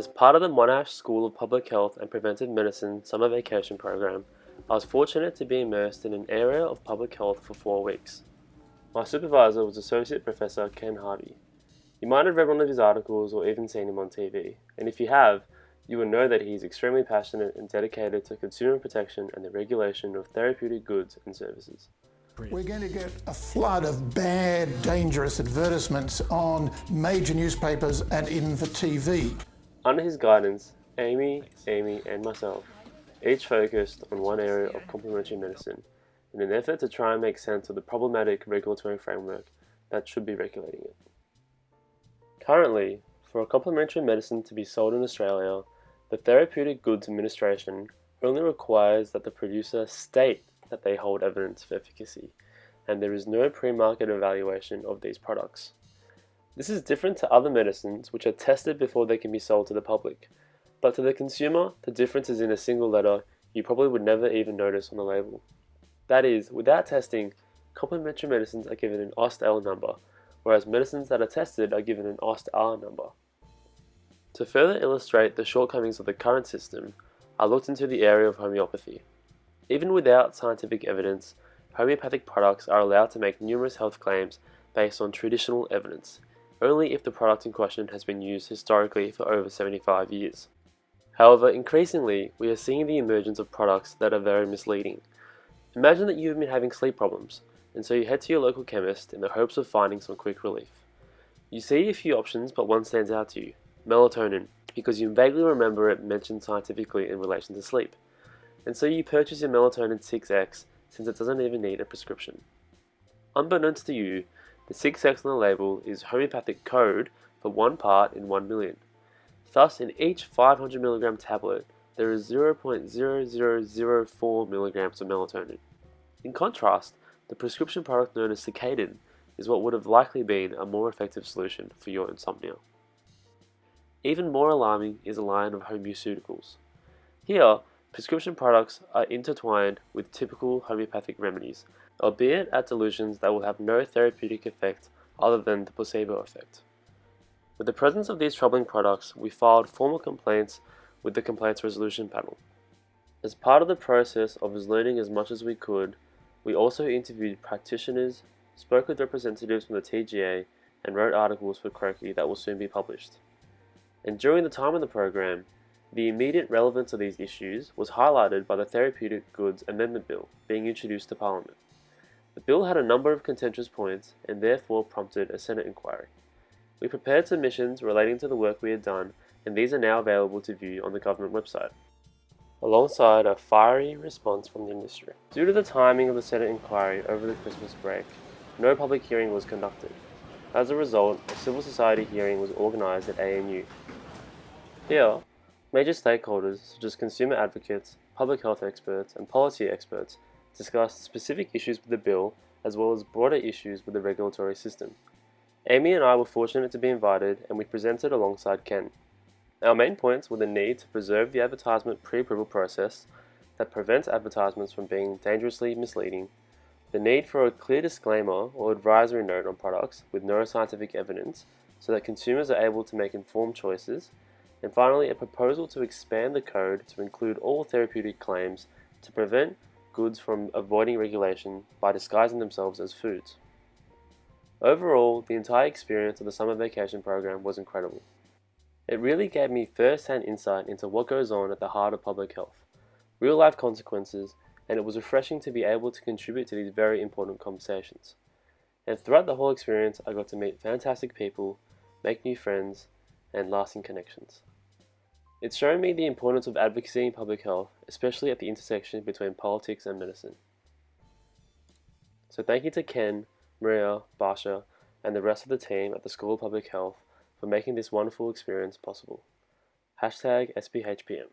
As part of the Monash School of Public Health and Preventive Medicine summer vacation program, I was fortunate to be immersed in an area of public health for 4 weeks. My supervisor was Associate Professor Ken Harvey. You might have read one of his articles or even seen him on TV, and if you have, you will know that he is extremely passionate and dedicated to consumer protection and the regulation of therapeutic goods and services. We're going to get a flood of bad, dangerous advertisements on major newspapers and in the TV. Under his guidance, Amy, and myself each focused on one area of complementary medicine in an effort to try and make sense of the problematic regulatory framework that should be regulating it. Currently, for a complementary medicine to be sold in Australia, the Therapeutic Goods Administration only requires that the producer state that they hold evidence of efficacy, and there is no pre-market evaluation of these products. This is different to other medicines which are tested before they can be sold to the public, but to the consumer, the difference is in a single letter you probably would never even notice on the label. That is, without testing, complementary medicines are given an OST-L number, whereas medicines that are tested are given an OST-R number. To further illustrate the shortcomings of the current system, I looked into the area of homeopathy. Even without scientific evidence, homeopathic products are allowed to make numerous health claims based on traditional evidence, only if the product in question has been used historically for over 75 years. However, increasingly, we are seeing the emergence of products that are very misleading. Imagine that you have been having sleep problems, and so you head to your local chemist in the hopes of finding some quick relief. You see a few options, but one stands out to you: melatonin, because you vaguely remember it mentioned scientifically in relation to sleep. And so you purchase your melatonin 6X since it doesn't even need a prescription. Unbeknownst to you, the 6X on the label is homeopathic code for 1 part in 1 million. Thus, in each 500 mg tablet, there is 0.0004 milligrams of melatonin. In contrast, the prescription product known as Cicadin is what would have likely been a more effective solution for your insomnia. Even more alarming is a line of homeoceuticals. Here, prescription products are intertwined with typical homeopathic remedies, albeit at dilutions that will have no therapeutic effect other than the placebo effect. With the presence of these troubling products, we filed formal complaints with the Complaints Resolution Panel. As part of the process of learning as much as we could, we also interviewed practitioners, spoke with representatives from the TGA, and wrote articles for Croaky that will soon be published. And during the time of the program, the immediate relevance of these issues was highlighted by the Therapeutic Goods Amendment Bill being introduced to Parliament. The bill had a number of contentious points and therefore prompted a Senate inquiry. We prepared submissions relating to the work we had done, and these are now available to view on the government website, alongside a fiery response from the industry. Due to the timing of the Senate inquiry over the Christmas break, no public hearing was conducted. As a result, a civil society hearing was organised at ANU. Here, major stakeholders such as consumer advocates, public health experts, and policy experts discussed specific issues with the bill as well as broader issues with the regulatory system. Amy and I were fortunate to be invited, and we presented alongside Ken. Our main points were the need to preserve the advertisement pre-approval process that prevents advertisements from being dangerously misleading, the need for a clear disclaimer or advisory note on products with no scientific evidence so that consumers are able to make informed choices, and finally a proposal to expand the code to include all therapeutic claims to prevent goods from avoiding regulation by disguising themselves as foods. Overall, the entire experience of the summer vacation program was incredible. It really gave me first-hand insight into what goes on at the heart of public health, real-life consequences, and it was refreshing to be able to contribute to these very important conversations. And throughout the whole experience, I got to meet fantastic people, make new friends, and lasting connections. It's shown me the importance of advocacy in public health, especially at the intersection between politics and medicine. So thank you to Ken, Maria, Basha, and the rest of the team at the School of Public Health for making this wonderful experience possible. #SPHPM.